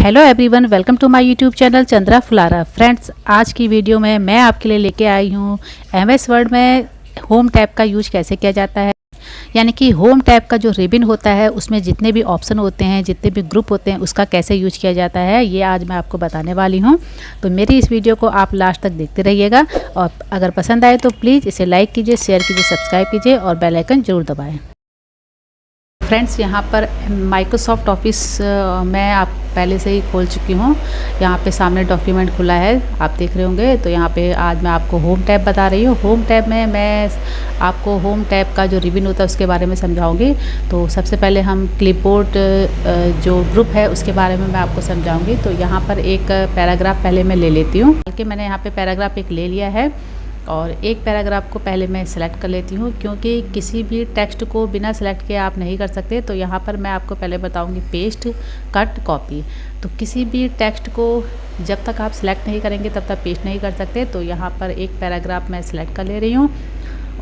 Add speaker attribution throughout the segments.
Speaker 1: Hello everyone, welcome to my YouTube channel Chandra Phulara. Friends, आज की video में मैं आपके लिए लेके आई हूँ एमएस वर्ड में होम टैब का यूज कैसे किया जाता है। यानी कि होम टैब का जो रिबन होता है उसमें जितने भी ऑप्शन होते हैं, जितने भी ग्रुप होते हैं, उसका कैसे यूज किया जाता है, ये आज मैं आपको बताने वाली हूँ। तो मेरी इस वीडियो को आप लास्ट तक देखते रहिएगा और अगर पसंद आए तो प्लीज़ इसे लाइक कीजिए, शेयर कीजिए, सब्सक्राइब कीजिए और बेल आइकन ज़रूर दबाएँ। फ्रेंड्स, यहाँ पर माइक्रोसॉफ्ट ऑफिस मैं आप पहले से ही खोल चुकी हूँ। यहाँ पे सामने डॉक्यूमेंट खुला है, आप देख रहे होंगे। तो यहाँ पे आज मैं आपको होम टैब बता रही हूँ। होम टैब में मैं आपको होम टैब का जो रिबन होता है उसके बारे में समझाऊंगी। तो सबसे पहले हम क्लिपबोर्ड जो ग्रुप है उसके बारे में मैं आपको समझाऊंगी। तो यहाँ पर एक पैराग्राफ पहले मैं ले लेती हूँ, बल्कि मैंने यहाँ पर पैराग्राफ एक ले लिया है और एक पैराग्राफ को पहले मैं सेलेक्ट कर लेती हूँ, क्योंकि किसी भी टेक्स्ट को बिना सेलेक्ट किए आप नहीं कर सकते। तो यहाँ पर मैं आपको पहले बताऊँगी पेस्ट, कट, कॉपी। तो किसी भी टेक्स्ट को जब तक आप सेलेक्ट नहीं करेंगे तब तक पेस्ट नहीं कर सकते। तो यहाँ पर एक पैराग्राफ मैं सेलेक्ट कर ले रही हूँ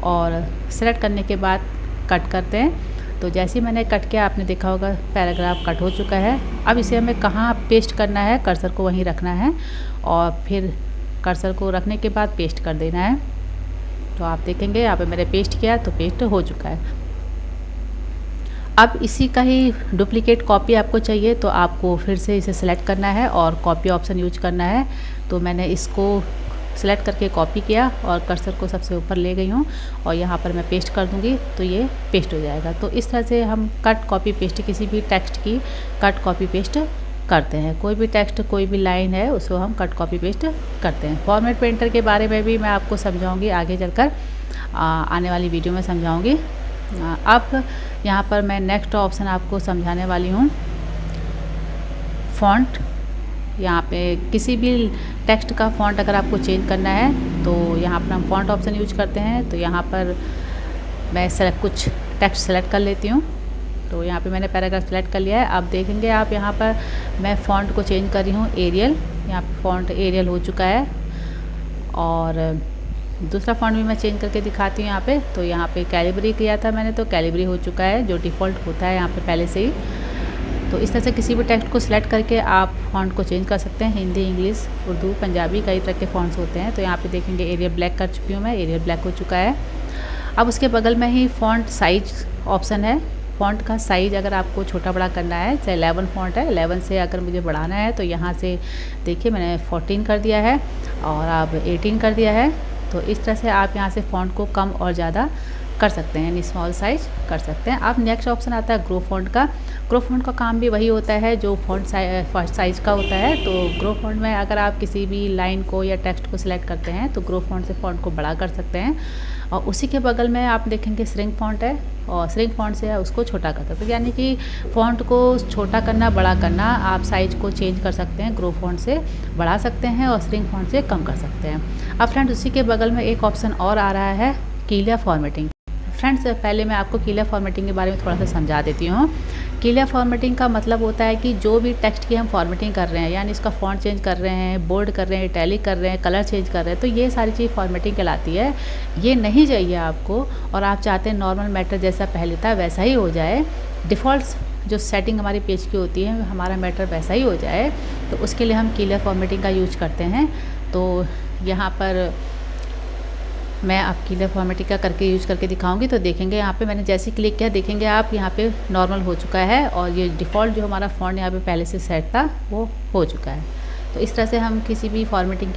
Speaker 1: और सेलेक्ट करने के बाद कट करते हैं। तो जैसे ही मैंने कट किया, आपने देखा होगा पैराग्राफ कट हो चुका है। अब इसे हमें कहाँ पेस्ट करना है, कर्सर को वहीं रखना है और फिर कर्सर को रखने के बाद पेस्ट कर देना है। तो आप देखेंगे यहाँ पे मैंने पेस्ट किया तो पेस्ट हो चुका है। अब इसी का ही डुप्लीकेट कॉपी आपको चाहिए तो आपको फिर से इसे सेलेक्ट करना है और कॉपी ऑप्शन यूज करना है। तो मैंने इसको सेलेक्ट करके कॉपी किया और कर्सर को सबसे ऊपर ले गई हूँ और यहाँ पर मैं पेस्ट कर दूँगी तो ये पेस्ट हो जाएगा। तो इस तरह से हम कट कॉपी पेस्ट किसी भी टेक्स्ट की कट कॉपी पेस्ट करते हैं। कोई भी टेक्स्ट, कोई भी लाइन है उसको हम कट कॉपी पेस्ट करते हैं। फॉर्मेट पेंटर के बारे में भी मैं आपको समझाऊंगी, आगे चलकर आने वाली वीडियो में समझाऊंगी। अब यहाँ पर मैं नेक्स्ट ऑप्शन आपको समझाने वाली हूँ, फ़ॉन्ट। यहाँ पे किसी भी टेक्स्ट का फ़ॉन्ट अगर आपको चेंज करना है तो यहाँ पर हम फ़ॉन्ट ऑप्शन यूज करते हैं। तो यहाँ पर मैं कुछ टेक्स्ट सेलेक्ट कर लेती हूँ। तो यहाँ पे मैंने पैराग्राफ सेलेक्ट कर लिया है। अब देखेंगे आप यहाँ पर मैं फ़ॉन्ट को चेंज कर रही हूँ एरियल। यहाँ पे फ़ॉन्ट एरियल हो चुका है और दूसरा फ़ॉन्ट भी मैं चेंज करके दिखाती हूँ यहाँ पे। तो यहाँ पे कैलिबरी किया था मैंने, तो कैलिबरी हो चुका है जो डिफ़ॉल्ट होता है यहाँ पे पहले से ही। तो इस तरह से किसी भी टेक्स्ट को सिलेक्ट करके आप फ़ॉन्ट को चेंज कर सकते हैं। हिंदी, इंग्लिश, उर्दू, पंजाबी, कई तरह के फ़ॉन्ट्स होते हैं। तो यहाँ पे देखेंगे एरियल ब्लैक कर चुकी हूँ मैं, एरियल ब्लैक हो चुका है। अब उसके बगल में ही फ़ॉन्ट साइज ऑप्शन है। फ़ॉन्ट का साइज़ अगर आपको छोटा बड़ा करना है, चाहे 11 फ़ॉन्ट है, 11 से अगर मुझे बढ़ाना है तो यहाँ से देखिए मैंने 14 कर दिया है और अब 18 कर दिया है। तो इस तरह से आप यहाँ से फ़ॉन्ट को कम और ज़्यादा कर सकते हैं, यानी स्मॉल साइज कर सकते हैं। अब नेक्स्ट ऑप्शन आता है ग्रो फ़ॉन्ट का। ग्रो फ़ॉन्ट का काम भी वही होता है जो फ़ॉन्ट साइज़ का होता है। तो ग्रो फ़ॉन्ट में अगर आप किसी भी लाइन को या टेक्स्ट को सिलेक्ट करते हैं तो ग्रो फ़ॉन्ट से फ़ॉन्ट को बड़ा कर सकते हैं। और उसी के बगल में आप देखेंगे श्रिंक फ़ॉन्ट है और श्रिंक फ़ॉन्ट से उसको छोटा कर सकते हैं। यानी कि फ़ॉन्ट को छोटा करना, बड़ा करना, आप साइज़ को चेंज कर सकते हैं। ग्रो फ़ॉन्ट से बढ़ा सकते हैं और श्रिंक फ़ॉन्ट से कम कर सकते हैं। अब फ्रेंड्स, उसी के बगल में एक ऑप्शन और आ रहा है, क्लियर फॉर्मेटिंग। फ्रेंड्स, पहले मैं आपको क्लियर फॉर्मेटिंग के बारे में थोड़ा सा समझा देती हूँ। क्लियर फॉर्मेटिंग का मतलब होता है कि जो भी टेक्स्ट की हम फॉर्मेटिंग कर रहे हैं, यानी इसका फ़ॉन्ट चेंज कर रहे हैं, बोल्ड कर रहे हैं, इटैलिक कर रहे हैं, कलर चेंज कर रहे हैं, तो ये सारी चीज़ फॉर्मेटिंग कहलाती है। ये नहीं चाहिए आपको और आप चाहते हैं नॉर्मल मैटर जैसा पहले था वैसा ही हो जाए, डिफ़ॉल्ट जो सेटिंग हमारी पेज की होती है हमारा मैटर वैसा ही हो जाए, तो उसके लिए हम क्लियर फॉर्मेटिंग का यूज करते हैं। तो यहाँ पर मैं आप क्लियर फॉर्मेटिंग का करके यूज करके दिखाऊंगी। तो देखेंगे यहाँ पे मैंने जैसे क्लिक किया, देखेंगे आप यहाँ पे नॉर्मल हो चुका है और ये डिफ़ॉल्ट जो हमारा फ़ॉन्ट यहाँ पे पहले से सेट था वो हो चुका है। तो इस तरह से हम किसी भी फॉर्मेटिंग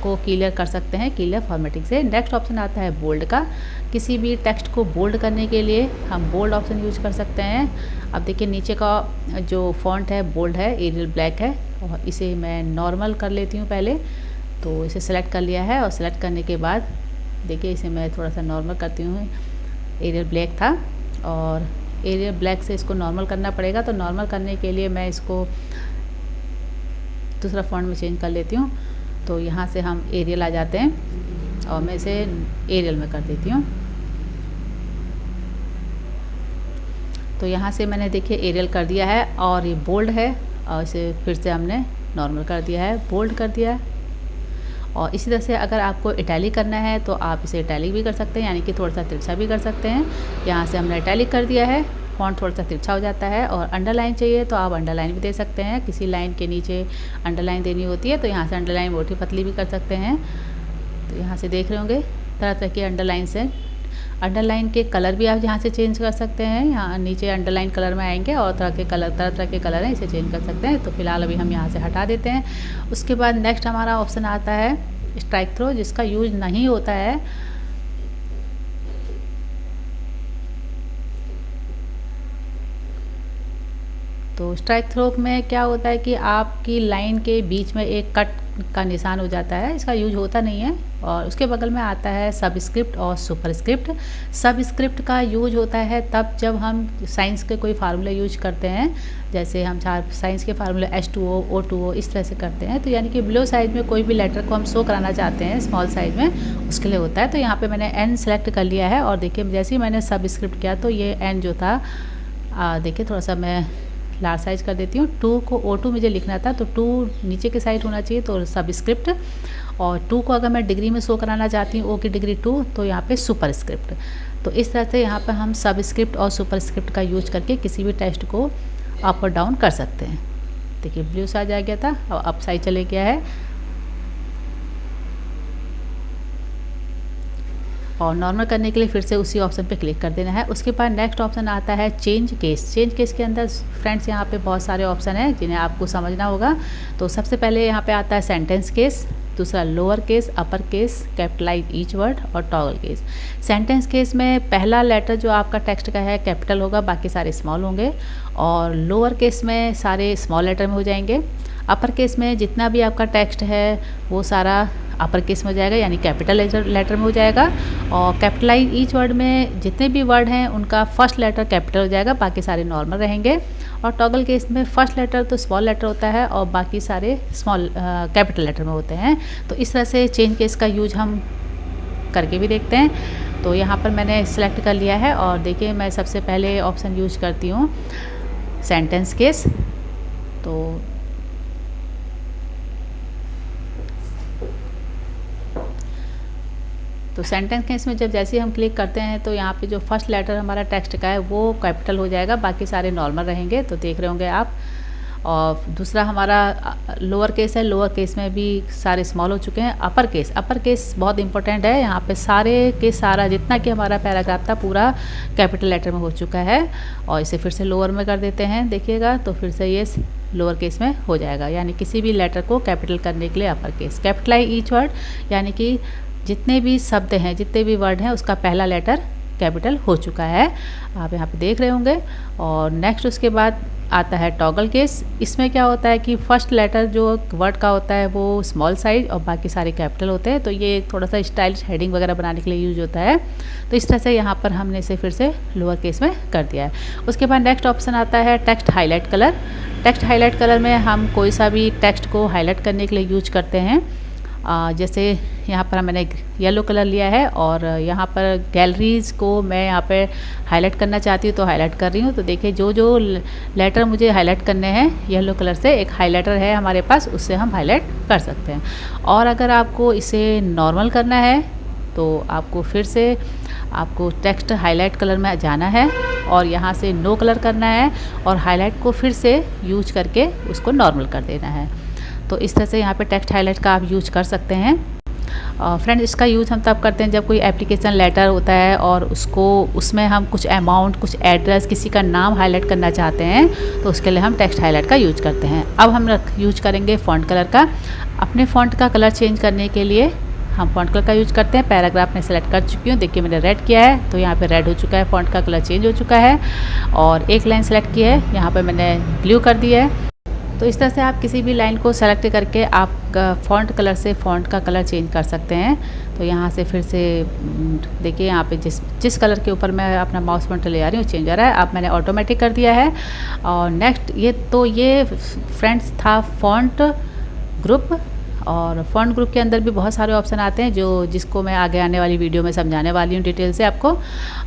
Speaker 1: को क्लियर कर सकते हैं क्लियर फॉर्मेटिंग से। नेक्स्ट ऑप्शन आता है बोल्ड का। किसी भी टेक्स्ट को बोल्ड करने के लिए हम बोल्ड ऑप्शन यूज कर सकते हैं। अब देखिए नीचे का जो फ़ॉन्ट है बोल्ड है, एरियल ब्लैक है और इसे मैं नॉर्मल कर लेती हूँ पहले। तो इसे सेलेक्ट कर लिया है और सेलेक्ट करने के बाद देखिए इसे मैं थोड़ा सा नॉर्मल करती हूँ। एरियल ब्लैक था और एरियल ब्लैक से इसको नॉर्मल करना पड़ेगा। तो नॉर्मल करने के लिए मैं इसको दूसरा फ़ॉन्ट में चेंज कर लेती हूँ। तो यहाँ से हम एरियल आ जाते हैं और मैं इसे एरियल में कर देती हूँ। तो यहाँ से मैंने देखिए एरियल कर दिया है और ये बोल्ड है और इसे फिर से हमने नॉर्मल कर दिया है, बोल्ड कर दिया है। और इसी तरह से अगर आपको इटैलिक करना है तो आप इसे इटैलिक भी कर सकते हैं, यानी कि थोड़ा सा तिरछा भी कर सकते हैं। यहाँ से हमने इटैलिक कर दिया है फ़ॉन्ट थोड़ा सा तिरछा हो जाता है। और अंडरलाइन चाहिए तो आप अंडरलाइन भी दे सकते हैं, किसी लाइन के नीचे अंडरलाइन देनी होती है तो यहाँ से अंडरलाइन मोटी पतली भी कर सकते हैं। तो यहाँ से देख रहे होंगे तरह तरह के अंडरलाइंस हैं। अंडरलाइन के कलर भी आप यहाँ से चेंज कर सकते हैं, यहाँ नीचे अंडरलाइन कलर में आएंगे और तरह तरह के कलर हैं, इसे चेंज कर सकते हैं। तो फिलहाल अभी हम यहाँ से हटा देते हैं। उसके बाद नेक्स्ट हमारा ऑप्शन आता है स्ट्राइक थ्रो, जिसका यूज नहीं होता है। तो स्ट्राइक थ्रो में क्या होता है कि आपकी लाइन के बीच में एक कट का निशान हो जाता है, इसका यूज होता नहीं है। और उसके बगल में आता है सबस्क्रिप्ट और सुपरस्क्रिप्ट। सबस्क्रिप्ट का यूज होता है तब जब हम साइंस के कोई फार्मूले यूज करते हैं, जैसे हम साइंस के फार्मूले H2O, O2O इस तरह से करते हैं। तो यानी कि बिलो साइज में कोई भी लेटर को हम शो कराना चाहते हैं स्मॉल साइज में, उसके लिए होता है। तो यहाँ पे मैंने N सेलेक्ट कर लिया है और देखिए जैसे ही मैंने सबस्क्रिप्ट किया तो ये N जो था देखिए थोड़ा सा मैं लार्ज साइज कर देती हूँ। 2 को O2 मुझे लिखना था तो 2 नीचे के साइड होना चाहिए तो सबस्क्रिप्ट, और 2 को अगर मैं डिग्री में शो कराना चाहती हूँ, O की डिग्री 2, तो यहाँ पे सुपरस्क्रिप्ट। तो इस तरह से यहाँ पे हम सबस्क्रिप्ट और सुपरस्क्रिप्ट का यूज करके किसी भी टेक्स्ट को अप और डाउन कर सकते हैं। देखिए ब्लू साइज आ गया था और अप साइज चले गया है। और नॉर्मल करने के लिए फिर से उसी ऑप्शन पे क्लिक कर देना है। उसके बाद नेक्स्ट ऑप्शन आता है चेंज केस। चेंज केस के अंदर फ्रेंड्स यहाँ पे बहुत सारे ऑप्शन हैं जिन्हें आपको समझना होगा। तो सबसे पहले यहाँ पे आता है सेंटेंस केस, दूसरा lower case, upper case, capitalise each word और टॉगल केस। सेंटेंस केस में पहला लेटर जो आपका टेक्स्ट का है कैपिटल होगा, बाकी सारे स्मॉल होंगे। और लोअर केस में सारे स्मॉल लेटर में हो जाएंगे। अपर केस में जितना भी आपका टेक्स्ट है वो सारा अपर केस में हो जाएगा, यानी कैपिटल लेटर में हो जाएगा। और कैपिटलाइज ईच वर्ड में जितने भी वर्ड हैं उनका फर्स्ट लेटर कैपिटल हो जाएगा, बाकी सारे नॉर्मल रहेंगे। और टॉगल केस में फर्स्ट लेटर तो स्मॉल लेटर होता है और बाकी सारे स्मॉल कैपिटल लेटर में होते हैं। तो इस तरह से चेंज केस का यूज हम करके भी देखते हैं। तो यहाँ पर मैंने सेलेक्ट कर लिया है और देखिए मैं सबसे पहले ऑप्शन यूज करती हूँ सेंटेंस केस। तो सेंटेंस केस में जब जैसे हम क्लिक करते हैं तो यहाँ पे जो फर्स्ट लेटर हमारा टेक्स्ट का है वो कैपिटल हो जाएगा, बाकी सारे नॉर्मल रहेंगे। तो देख रहे होंगे आप। और दूसरा हमारा लोअर केस है, लोअर केस में भी सारे स्मॉल हो चुके हैं। अपर केस बहुत इंपॉर्टेंट है। यहाँ पे सारे के सारा जितना कि हमारा पैराग्राफ था पूरा कैपिटल लेटर में हो चुका है। और इसे फिर से लोअर में कर देते हैं, देखिएगा तो फिर से ये लोअर केस में हो जाएगा। यानी किसी भी लेटर को कैपिटल करने के लिए upper case. Capitalise each word यानी कि जितने भी शब्द हैं, जितने भी वर्ड हैं उसका पहला लेटर कैपिटल हो चुका है, आप यहाँ पे देख रहे होंगे। और नेक्स्ट उसके बाद आता है टॉगल केस। इसमें क्या होता है कि फर्स्ट लेटर जो वर्ड का होता है वो स्मॉल साइज और बाकी सारे कैपिटल होते हैं। तो ये थोड़ा सा स्टाइलिश हेडिंग वगैरह बनाने के लिए यूज होता है। तो इस तरह से यहाँ पर हमने इसे फिर से लोअर केस में कर दिया है। उसके बाद नेक्स्ट ऑप्शन आता है text highlight colour. Text highlight colour में हम कोई सा भी टेक्स्ट को हाईलाइट करने के लिए यूज करते हैं। जैसे यहाँ पर मैंने येलो कलर लिया है और यहाँ पर गैलरीज़ को मैं यहाँ पे हाईलाइट करना चाहती हूँ तो हाईलाइट कर रही हूँ। तो देखिए जो लेटर मुझे हाईलाइट करने हैं येलो कलर से, एक हाइलाइटर है हमारे पास, उससे हम हाईलाइट कर सकते हैं। और अगर आपको इसे नॉर्मल करना है तो आपको फिर से आपको टेक्स्ट हाईलाइट कलर में जाना है और यहाँ से नो कलर करना है और हाईलाइट को फिर से यूज करके उसको नॉर्मल कर देना है। तो इस तरह से यहाँ पे टेक्स्ट हाईलाइट का आप यूज कर सकते हैं। फ्रेंड्स इसका यूज़ हम तब करते हैं जब कोई एप्लीकेशन लेटर होता है और उसमें हम कुछ अमाउंट, कुछ एड्रेस, किसी का नाम हाईलाइट करना चाहते हैं तो उसके लिए हम टेक्स्ट हाईलाइट का यूज करते हैं। अब हम यूज करेंगे फ़ॉन्ट कलर का। अपने फ़ॉन्ट का कलर चेंज करने के लिए हम फ़ॉन्ट कलर का यूज करते हैं। पैराग्राफ में सेलेक्ट कर चुकी हूँ, देखिए मैंने रेड किया है तो यहाँ पे रेड हो चुका है, फ़ॉन्ट का कलर चेंज हो चुका है। और एक लाइन सेलेक्ट की है, यहाँ पे मैंने ब्लू कर दिया है। तो इस तरह से आप किसी भी लाइन को सेलेक्ट करके आप फ़ॉन्ट कलर से फ़ॉन्ट का कलर चेंज कर सकते हैं। तो यहाँ से फिर से देखिए यहाँ पे जिस कलर के ऊपर मैं अपना माउस पॉइंटर ले आ रही हूँ चेंज आ रहा है। अब मैंने ऑटोमेटिक कर दिया है। और नेक्स्ट ये फ्रेंड्स था फ़ॉन्ट ग्रुप। और फ़ॉन्ट ग्रुप के अंदर भी बहुत सारे ऑप्शन आते हैं जिसको मैं आगे आने वाली वीडियो में समझाने वाली हूँ डिटेल से आपको।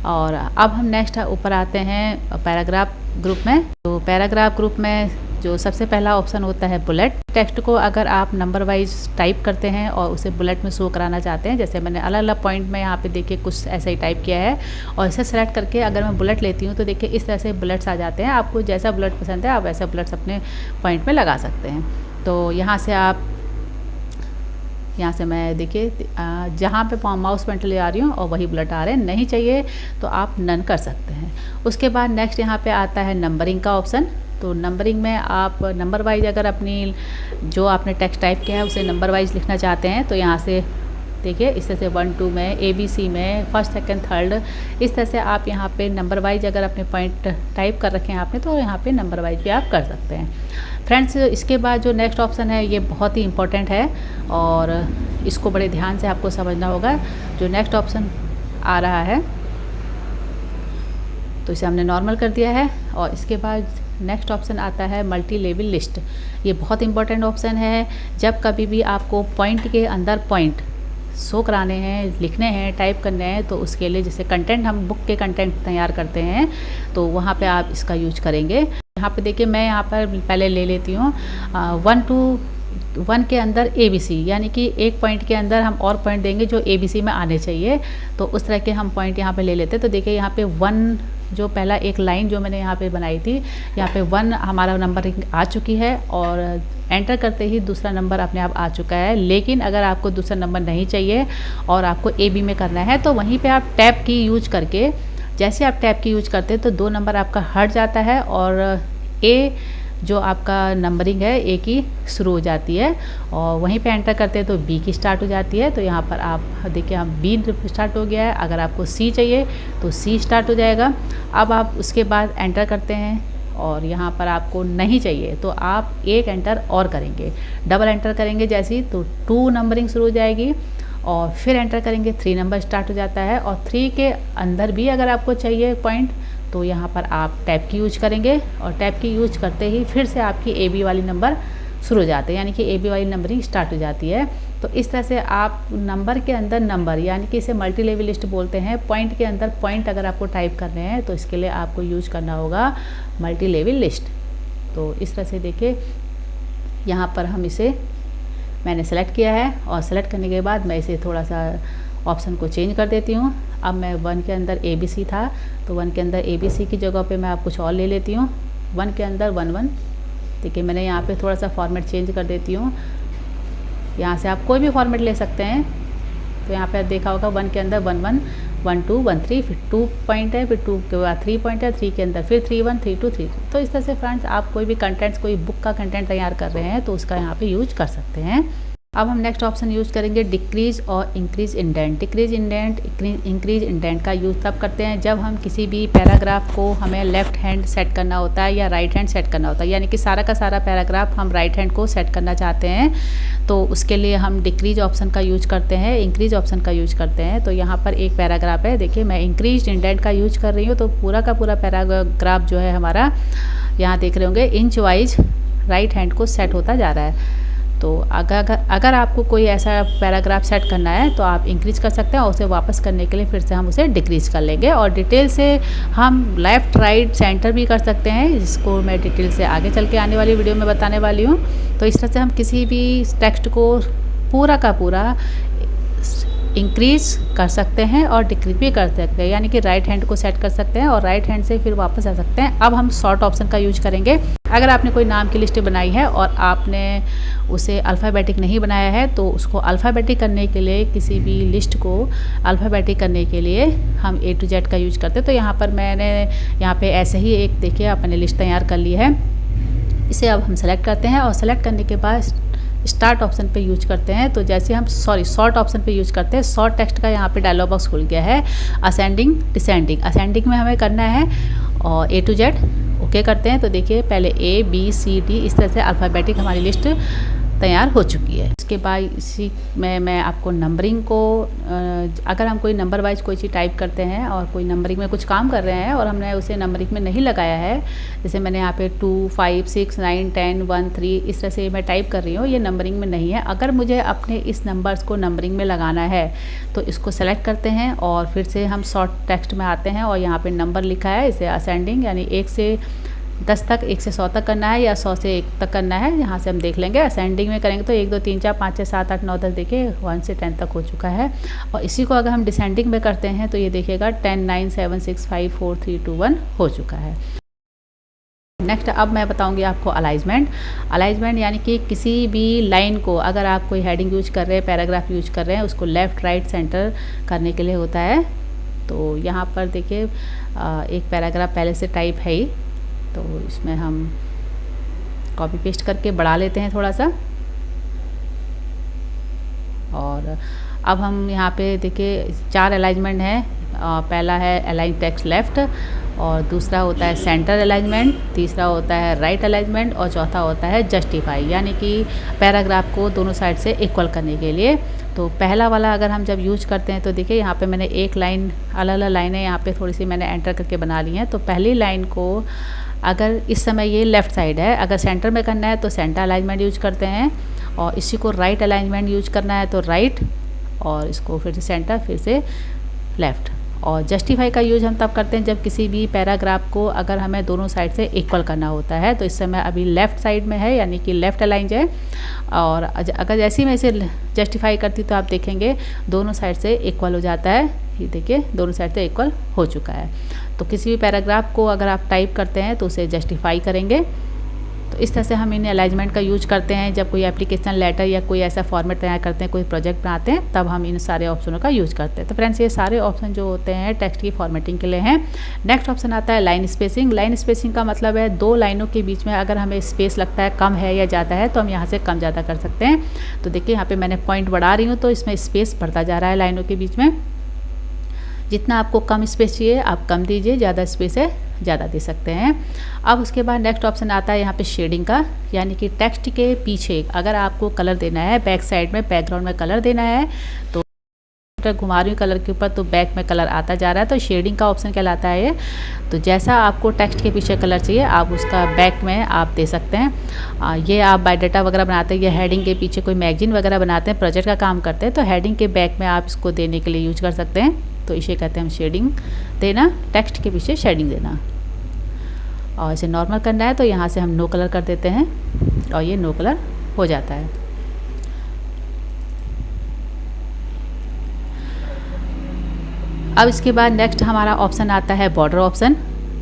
Speaker 1: और अब हम नेक्स्ट ऊपर आते हैं पैराग्राफ ग्रुप में। तो पैराग्राफ ग्रुप में जो सबसे पहला ऑप्शन होता है बुलेट। टेक्स्ट को अगर आप नंबर वाइज टाइप करते हैं और उसे बुलेट में शो कराना चाहते हैं, जैसे मैंने अलग अलग पॉइंट में यहाँ पे देखिए कुछ ऐसा ही टाइप किया है, और इसे सेलेक्ट करके अगर मैं बुलेट लेती हूँ तो देखिए इस तरह से बुलेट्स आ जाते हैं। आपको जैसा बुलेट पसंद है आप वैसा बुलेट्स अपने पॉइंट में लगा सकते हैं। तो यहाँ से मैं देखिए जहाँ पे माउस पॉइंटर ले आ रही हूँ और वही बुलेट आ रहे हैं, नहीं चाहिए तो आप नन कर सकते हैं। उसके बाद नेक्स्ट यहाँ पे आता है नंबरिंग का ऑप्शन। तो नंबरिंग में आप नंबर वाइज अगर अपनी जो आपने टेक्स्ट टाइप किया है उसे नंबर वाइज लिखना चाहते हैं तो यहाँ से देखिए इस तरह से 1 2 में, ABC में, फर्स्ट सेकंड थर्ड, इस तरह से आप यहाँ पे नंबर वाइज अगर अपने पॉइंट टाइप कर रखे हैं आपने तो यहाँ पे नंबर वाइज भी आप कर सकते हैं। फ्रेंड्स, इसके बाद जो नेक्स्ट ऑप्शन है ये बहुत ही इम्पोर्टेंट है और इसको बड़े ध्यान से आपको समझना होगा। जो नेक्स्ट ऑप्शन आ रहा है तो इसे हमने नॉर्मल कर दिया है, और इसके बाद नेक्स्ट ऑप्शन आता है मल्टी लेवल लिस्ट। ये बहुत इंपॉर्टेंट ऑप्शन है। जब कभी भी आपको पॉइंट के अंदर पॉइंट शो कराने हैं, लिखने हैं, टाइप करने हैं, तो उसके लिए जैसे कंटेंट हम बुक के कंटेंट तैयार करते हैं तो वहाँ पे आप इसका यूज करेंगे। यहाँ पे देखिए मैं यहाँ पर पहले ले लेती हूँ 1 to 1 के अंदर ABC, यानी कि एक पॉइंट के अंदर हम और पॉइंट देंगे जो ABC में आने चाहिए, तो उस तरह के हम पॉइंट यहाँ पे ले लेते हैं। तो देखिए यहाँ पे 1 जो पहला एक लाइन जो मैंने यहाँ पे बनाई थी, यहाँ पे 1 हमारा नंबर आ चुकी है और एंटर करते ही दूसरा नंबर अपने आप आ चुका है। लेकिन अगर आपको दूसरा नंबर नहीं चाहिए और आपको AB में करना है तो वहीं पे आप टैब की यूज करके, जैसे आप टैब की यूज करते हैं तो 2 नंबर आपका हट जाता है और A जो आपका नंबरिंग है A की शुरू हो जाती है, और वहीं पे एंटर करते हैं तो B की स्टार्ट हो जाती है। तो यहाँ पर आप देखिए हम B स्टार्ट हो गया है। अगर आपको C चाहिए तो C स्टार्ट हो जाएगा। अब आप उसके बाद एंटर करते हैं और यहाँ पर आपको नहीं चाहिए तो आप एक एंटर और करेंगे, डबल एंटर करेंगे जैसी तो 2 नंबरिंग शुरू हो जाएगी, और फिर एंटर करेंगे 3 नंबर स्टार्ट हो जाता है। और 3 के अंदर भी अगर आपको चाहिए पॉइंट तो यहाँ पर आप टैब की यूज करेंगे, और टैब की यूज करते ही फिर से आपकी AB वाली नंबर शुरू हो जाते हैं, यानी कि AB वाली नंबरिंग स्टार्ट हो जाती है। तो इस तरह से आप नंबर के अंदर नंबर, यानी कि इसे मल्टी लेवल लिस्ट बोलते हैं। पॉइंट के अंदर पॉइंट अगर आपको टाइप करने हैं तो इसके लिए आपको यूज करना होगा मल्टी लेवल लिस्ट। तो इस तरह से देखिए यहाँ पर हम इसे मैंने सेलेक्ट किया है, और सेलेक्ट करने के बाद मैं इसे थोड़ा सा ऑप्शन को चेंज कर देती हूँ। अब मैं 1 के अंदर ABC था तो 1 के अंदर ABC की जगह पे मैं आप कुछ और ले लेती हूँ। 1 के अंदर 1 1, देखिए मैंने यहाँ पे थोड़ा सा फॉर्मेट चेंज कर देती हूँ। यहाँ से आप कोई भी फॉर्मेट ले सकते हैं। तो यहाँ पे देखा होगा 1 के अंदर 1 1 1 2 1 3, फिर 2 पॉइंट है, फिर 2 के बाद 3 पॉइंट है, 3 के अंदर फिर 3 1 3 2 3। तो इस तरह से फ्रेंड्स आप कोई भी कंटेंट्स, कोई बुक का कंटेंट तैयार कर रहे हैं तो उसका यहाँ पे यूज कर सकते हैं। अब हम नेक्स्ट ऑप्शन यूज़ करेंगे डिक्रीज और increase indent. Decrease indent, increase indent का यूज़ तब करते हैं जब हम किसी भी पैराग्राफ को हमें लेफ़्ट हैंड सेट करना होता है या राइट हैंड सेट करना होता है, यानी कि सारा का सारा पैराग्राफ हम राइट हैंड को सेट करना चाहते हैं तो उसके लिए हम डिक्रीज ऑप्शन का यूज करते हैं, इंक्रीज ऑप्शन का यूज करते हैं। तो यहाँ पर एक पैराग्राफ है, देखिए मैं इंक्रीज इंडेंट का यूज कर रही हूँ, तो पूरा का पूरा पैराग्राफ जो है हमारा यहाँ देख रहे होंगे इंच वाइज राइट हैंड को सेट होता जा रहा है। तो अगर आपको कोई ऐसा पैराग्राफ सेट करना है तो आप इंक्रीज कर सकते हैं, और उसे वापस करने के लिए फिर से हम उसे डिक्रीज कर लेंगे। और डिटेल से हम लेफ़्ट राइट सेंटर भी कर सकते हैं, जिसको मैं डिटेल से आगे चल के आने वाली वीडियो में बताने वाली हूँ। तो इस तरह से हम किसी भी टेक्स्ट को पूरा का पूरा इंक्रीज कर सकते हैं और डिक्रीज भी कर सकते हैं, यानी कि राइट हैंड को सेट कर सकते हैं और राइट हैंड से फिर वापस आ सकते हैं। अब हम शॉर्ट ऑप्शन का यूज करेंगे। अगर आपने कोई नाम की लिस्ट बनाई है और आपने उसे अल्फ़ाबेटिक नहीं बनाया है तो उसको अल्फ़ाबेटिक करने के लिए, किसी भी लिस्ट को अल्फ़ाबेटिक करने के लिए हम A to Z का यूज करते हैं। तो यहाँ पर मैंने यहाँ पे ऐसे ही एक देखिए अपने लिस्ट तैयार कर ली है। इसे अब हम सेलेक्ट करते हैं और सेलेक्ट करने के बाद स्टार्ट ऑप्शन पे यूज करते हैं। तो जैसे हम शॉर्ट ऑप्शन पे यूज करते हैं, शॉर्ट टेक्स्ट का यहाँ पे डायलॉग बॉक्स खुल गया है। असेंडिंग डिसेंडिंग, असेंडिंग में हमें करना है और A to Z ओके करते हैं। तो देखिए पहले A B C D इस तरह से अल्फ़ाबेटिक हमारी लिस्ट तैयार हो चुकी है। इसके बाद इसी में मैं आपको नंबरिंग को, अगर हम कोई नंबर वाइज कोई चीज़ टाइप करते हैं और कोई नंबरिंग में कुछ काम कर रहे हैं और हमने उसे नंबरिंग में नहीं लगाया है, जैसे मैंने यहाँ पे 2 5 6 9 10 1 3 इस तरह से मैं टाइप कर रही हूँ, ये नंबरिंग में नहीं है। अगर मुझे अपने इस नंबर्स को नंबरिंग में लगाना है तो इसको सेलेक्ट करते हैं और फिर से हम शॉर्ट टेक्स्ट में आते हैं और यहाँ पर नंबर लिखा है, इसे असेंडिंग यानी 1 से 10 तक 1 से 100 तक करना है या 100 से 1 तक करना है, यहाँ से हम देख लेंगे। असेंडिंग में करेंगे तो 1 2 3 4 5 6 7 8 9 10 देखिए 1 से 10 तक हो चुका है। और इसी को अगर हम डिसेंडिंग में करते हैं तो ये देखिएगा 10 9 7 6 5 4 3 2 1 हो चुका है। नेक्स्ट अब मैं बताऊंगी आपको अलाइजमेंट। अलाइजमेंट यानी कि किसी भी लाइन को अगर आप कोई हेडिंग यूज कर रहे हैं, पैराग्राफ यूज कर रहे हैं, उसको लेफ़्ट राइट सेंटर करने के लिए होता है। तो यहाँ पर देखिए एक पैराग्राफ पहले से टाइप है ही, तो इसमें हम कॉपी पेस्ट करके बढ़ा लेते हैं थोड़ा सा। और अब हम यहाँ पे देखिए 4 अलाइनमेंट है। पहला है अलाइन टेक्स्ट लेफ़्ट, और दूसरा होता है सेंटर अलाइनमेंट, तीसरा होता है राइट अलाइनमेंट, और चौथा होता है जस्टिफाई, यानी कि पैराग्राफ को दोनों साइड से इक्वल करने के लिए। तो पहला वाला अगर हम जब यूज करते हैं तो देखिए यहाँ पे मैंने एक लाइन, अलग अलग लाइनें यहाँ पे थोड़ी सी मैंने एंटर करके बना ली हैं। तो पहली लाइन को अगर इस समय ये लेफ़्ट साइड है, अगर सेंटर में करना है तो सेंटर अलाइनमेंट यूज करते हैं, और इसी को राइट अलाइनमेंट यूज करना है तो राइट, और इसको फिर से सेंटर, फिर से लेफ़्ट। और जस्टिफाई का यूज हम तब करते हैं जब किसी भी पैराग्राफ को अगर हमें दोनों साइड से इक्वल करना होता है। तो इस समय अभी लेफ़्ट साइड में है, यानी कि लेफ़्ट अलाइन है, और अगर जैसे ही मैं इसे जस्टिफाई करती तो आप देखेंगे दोनों साइड से इक्वल हो जाता है। ये देखिए दोनों साइड से इक्वल हो चुका है। तो किसी भी पैराग्राफ को अगर आप टाइप करते हैं तो उसे जस्टिफाई करेंगे। तो इस तरह से हम इन अलाइजमेंट का यूज करते हैं जब कोई एप्लीकेशन लेटर या कोई ऐसा फॉर्मेट तैयार करते हैं, कोई प्रोजेक्ट बनाते हैं, तब हम इन सारे ऑप्शनों का यूज करते हैं। तो फ्रेंड्स ये सारे ऑप्शन जो होते हैं टेक्स्ट की फॉर्मेटिंग के लिए हैं। नेक्स्ट ऑप्शन आता है लाइन स्पेसिंग। लाइन स्पेसिंग का मतलब है 2 लाइनों के बीच में अगर हमें स्पेस लगता है कम है या ज़्यादा है तो हम यहाँ से कम ज़्यादा कर सकते हैं। तो देखिए यहाँ पर मैंने पॉइंट बढ़ा रही हूँ तो इसमें स्पेस बढ़ता जा रहा है लाइनों के बीच में। जितना आपको कम स्पेस चाहिए आप कम दीजिए, ज़्यादा स्पेस है ज़्यादा दे सकते हैं। अब उसके बाद नेक्स्ट ऑप्शन आता है यहाँ पे शेडिंग का, यानी कि टेक्स्ट के पीछे अगर आपको कलर देना है, बैक साइड में बैकग्राउंड में कलर देना है, तो घुमा रही हूँ कलर के ऊपर तो बैक में कलर आता जा रहा है, तो शेडिंग का ऑप्शन कहलाता है ये। तो जैसा आपको टेक्स्ट के पीछे कलर चाहिए आप उसका बैक में आप दे सकते हैं। ये आप बायोडाटा वगैरह बनाते हैं या हेडिंग के पीछे कोई मैगजीन वगैरह बनाते हैं, प्रोजेक्ट का काम करते हैं, तो हेडिंग के बैक में आप इसको देने के लिए यूज कर सकते हैं। तो इसे कहते हैं हम शेडिंग देना, टेक्स्ट के पीछे शेडिंग देना। और इसे नॉर्मल करना है तो यहाँ से हम नो कलर कर देते हैं और ये नो कलर हो जाता है। अब इसके बाद नेक्स्ट हमारा ऑप्शन आता है बॉर्डर ऑप्शन।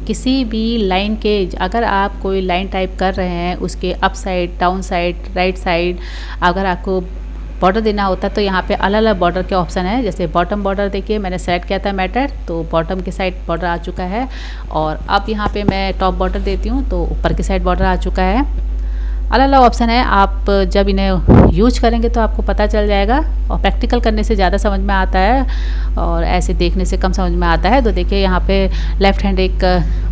Speaker 1: किसी भी लाइन के अगर आप कोई लाइन टाइप कर रहे हैं उसके up side, down side, right side अगर आपको बॉर्डर देना होता है तो यहाँ पे अलग अलग बॉर्डर के ऑप्शन है। जैसे बॉटम बॉर्डर देखिए मैंने सेलेक्ट किया था मैटर, तो बॉटम की साइड बॉर्डर आ चुका है। और अब यहाँ पे मैं टॉप बॉर्डर देती हूँ तो ऊपर की साइड बॉर्डर आ चुका है। अलग अलग ऑप्शन है, आप जब इन्हें यूज करेंगे तो आपको पता चल जाएगा और प्रैक्टिकल करने से ज़्यादा समझ में आता है और ऐसे देखने से कम समझ में आता है। तो देखिए यहाँ पे लेफ़्ट हैंड एक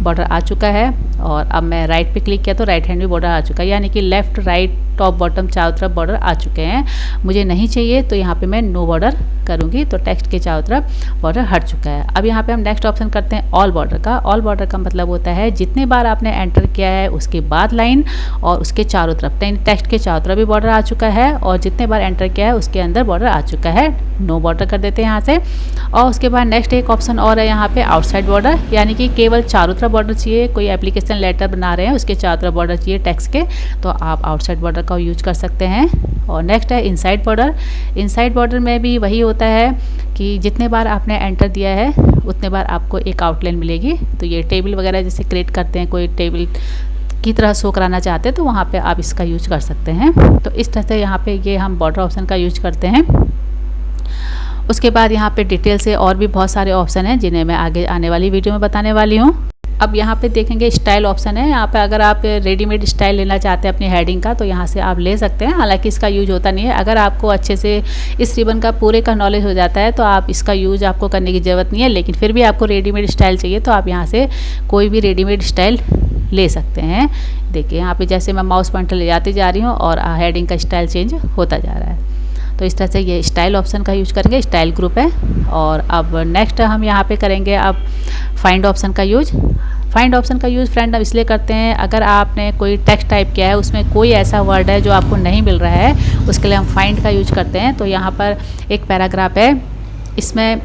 Speaker 1: बॉर्डर आ चुका है और अब मैं राइट पे क्लिक किया तो राइट हैंड भी बॉर्डर आ चुका है, यानी कि लेफ़्ट राइट टॉप बॉटम चारों तरफ बॉर्डर आ चुके हैं। मुझे नहीं चाहिए तो यहाँ पे मैं नो बॉर्डर करूँगी तो टेक्स्ट के चारों तरफ बॉर्डर हट चुका है। अब यहाँ पे हम नेक्स्ट ऑप्शन करते हैं ऑल बॉर्डर का। ऑल बॉर्डर का मतलब होता है जितने बार आपने एंटर किया है उसके बाद लाइन और उसके चारों तरफ, टेक्स्ट के चारों तरफ भी बॉर्डर आ चुका है और जितने बार एंटर किया है उसके अंदर बॉर्डर आ चुका है। नो बॉर्डर कर देते हैं यहाँ से। और उसके बाद नेक्स्ट एक ऑप्शन और है यहाँ पे आउटसाइड बॉर्डर, यानी कि केवल चारों तरफ बॉर्डर चाहिए। कोई एप्लीकेशन लेटर बना रहे हैं उसके चारों तरफ बॉर्डर चाहिए टेक्स्ट के, तो आप आउटसाइड बॉर्डर का यूज कर सकते हैं। और नेक्स्ट है इनसाइड बॉर्डर। इनसाइड बॉर्डर में भी वही होता है कि जितने बार आपने एंटर दिया है उतने बार आपको एक आउटलाइन मिलेगी। तो ये टेबल वगैरह जैसे क्रिएट करते हैं, कोई टेबल की तरह शो कराना चाहते हैं तो वहाँ पे आप इसका यूज कर सकते हैं। तो इस तरह से यहाँ पे ये हम बॉर्डर ऑप्शन का यूज करते हैं। उसके बाद यहाँ पे डिटेल से और भी बहुत सारे ऑप्शन हैं जिन्हें मैं आगे आने वाली वीडियो में बताने वाली हूँ। अब यहाँ पे देखेंगे स्टाइल ऑप्शन है। यहाँ पे अगर आप रेडीमेड स्टाइल लेना चाहते हैं अपनी हेडिंग का तो यहाँ से आप ले सकते हैं, हालांकि इसका यूज होता नहीं है। अगर आपको अच्छे से इस रिबन का पूरे का नॉलेज हो जाता है तो आप इसका यूज आपको करने की ज़रूरत नहीं है, लेकिन फिर भी आपको रेडीमेड स्टाइल चाहिए तो आप यहाँ से कोई भी रेडीमेड स्टाइल ले सकते हैं। देखिए यहाँ पे जैसे मैं माउस पॉइंटर ले जाती जा रही हूँ और हेडिंग का स्टाइल चेंज होता जा रहा है। तो इस तरह से ये स्टाइल ऑप्शन का यूज करेंगे, स्टाइल ग्रुप है। और अब नेक्स्ट हम यहाँ पे करेंगे अब फाइंड ऑप्शन का यूज। फाइंड ऑप्शन का यूज़ फ्रेंड हम इसलिए करते हैं अगर आपने कोई टेक्स्ट टाइप किया है उसमें कोई ऐसा वर्ड है जो आपको नहीं मिल रहा है, उसके लिए हम फाइंड का यूज करते हैं। तो यहाँ पर एक पैराग्राफ है, इसमें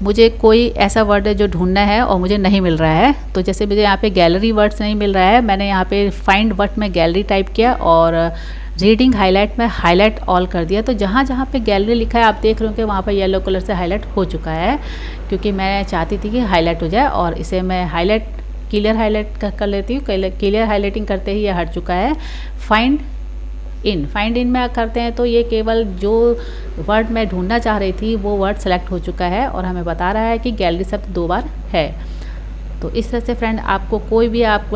Speaker 1: मुझे कोई ऐसा वर्ड है जो ढूंढना है और मुझे नहीं मिल रहा है। तो जैसे मुझे यहाँ पे गैलरी वर्ड्स नहीं मिल रहा है, मैंने यहाँ पे फाइंड वर्ड में गैलरी टाइप किया और रीडिंग हाईलाइट में हाईलाइट ऑल कर दिया। तो जहाँ जहाँ पे गैलरी लिखा है आप देख रहे हो कि वहाँ पर येलो कलर से हाईलाइट हो चुका है, क्योंकि मैं चाहती थी कि हाईलाइट हो जाए। और इसे मैं हाईलाइट क्लियर हाईलाइट कर लेती हूँ। क्लियर हाईलाइटिंग करते ही ये हट चुका है। फाइंड इन में करते हैं तो ये केवल जो वर्ड मैं ढूंढना चाह रही थी वो वर्ड सेलेक्ट हो चुका है और हमें बता रहा है कि गैलरी शब्द 2 बार है। तो इस तरह से फ्रेंड आपको कोई भी आप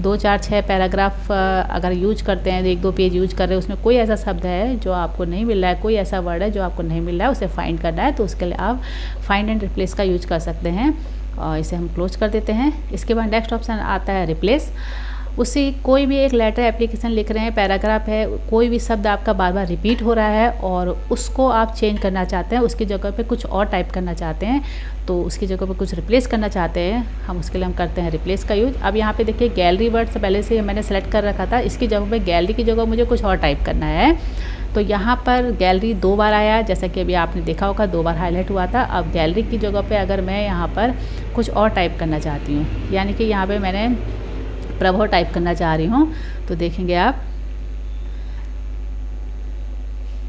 Speaker 1: 2, 4, 6 पैराग्राफ अगर यूज करते हैं, 1-2 पेज यूज कर रहे हैं, उसमें कोई ऐसा शब्द है जो आपको नहीं मिल रहा है, कोई ऐसा वर्ड है जो आपको नहीं मिल रहा है, उसे फाइंड करना है, तो उसके लिए आप फाइंड एंड रिप्लेस का यूज कर सकते हैं। और इसे हम क्लोज कर देते हैं। इसके बाद नेक्स्ट ऑप्शन आता है रिप्लेस। उसी कोई भी एक लेटर एप्लीकेशन लिख रहे हैं, पैराग्राफ है, कोई भी शब्द आपका बार बार रिपीट हो रहा है और उसको आप चेंज करना चाहते हैं, उसकी जगह पे कुछ और टाइप करना चाहते हैं, तो उसकी जगह पे कुछ रिप्लेस करना चाहते हैं, हम उसके लिए हम करते हैं रिप्लेस का यूज। अब यहाँ पे देखिए गैलरी वर्ड से पहले से मैंने सेलेक्ट कर रखा था, इसकी जगह पे गैलरी की जगह मुझे कुछ और टाइप करना है। तो यहाँ पर गैलरी 2 बार आया, जैसा कि अभी आपने देखा होगा 2 बार हाईलाइट हुआ था। अब गैलरी की जगह पे अगर मैं यहाँ पर कुछ और टाइप करना चाहती हूँ, यानी कि यहाँ पे मैंने प्रभव टाइप करना चाह रही हूँ, तो देखेंगे आप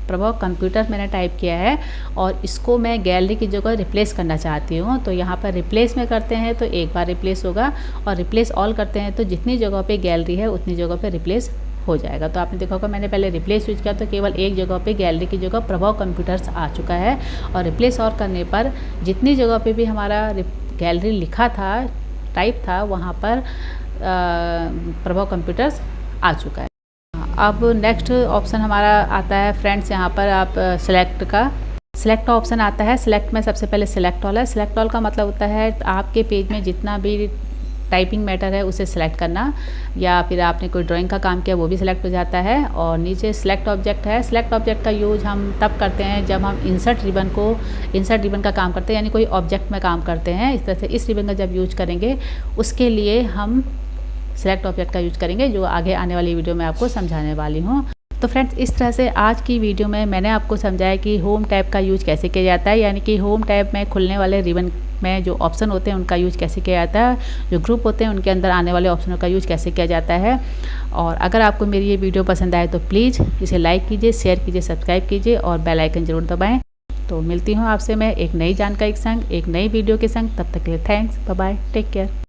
Speaker 1: प्रभव कंप्यूटर मैंने टाइप किया है और इसको मैं गैलरी की जगह रिप्लेस करना चाहती हूँ। तो यहाँ पर रिप्लेस में करते हैं तो एक बार रिप्लेस होगा और रिप्लेस ऑल करते हैं तो जितनी जगह पे गैलरी है उतनी जगह पे रिप्लेस हो जाएगा। तो आपने देखा होगा मैंने पहले रिप्लेस यूज किया तो केवल एक जगह पे गैलरी की जगह प्रभव कंप्यूटर्स आ चुका है और रिप्लेस और करने पर जितनी जगह पे भी हमारा गैलरी लिखा था, टाइप था, वहाँ पर प्रभव कंप्यूटर्स आ चुका है। अब नेक्स्ट ऑप्शन हमारा आता है फ्रेंड्स, यहाँ पर आप सिलेक्ट ऑप्शन आता है। सिलेक्ट में सबसे पहले सिलेक्ट ऑल है। सिलेक्ट ऑल का मतलब होता है आपके पेज में जितना भी टाइपिंग मैटर है उसे सिलेक्ट करना, या फिर आपने कोई ड्राइंग का काम किया वो भी सिलेक्ट हो जाता है। और नीचे सिलेक्ट ऑब्जेक्ट है। सिलेक्ट ऑब्जेक्ट का यूज हम तब करते हैं जब हम इंसर्ट रिबन का काम करते हैं, यानी कोई ऑब्जेक्ट में काम करते हैं। इस तरह से इस रिबन का जब यूज करेंगे उसके लिए हम सिलेक्ट ऑब्जेक्ट का यूज करेंगे, जो आगे आने वाली वीडियो में आपको समझाने वाली हूँ। तो फ्रेंड्स इस तरह से आज की वीडियो में मैंने आपको समझाया कि होम टैब का यूज कैसे किया जाता है, यानी कि होम टैब में खुलने वाले रिबन में जो ऑप्शन होते हैं उनका यूज कैसे किया जाता है, जो ग्रुप होते हैं उनके अंदर आने वाले ऑप्शनों का यूज कैसे किया जाता है। और अगर आपको मेरी ये वीडियो पसंद आए तो प्लीज़ इसे लाइक कीजिए, शेयर कीजिए, सब्सक्राइब कीजिए और बेल आइकन जरूर दबाएँ। तो मिलती हूँ आपसे मैं एक नई जानकारी के संग, एक नई वीडियो के संग। तब तक के लिए thanks, bye bye, take care.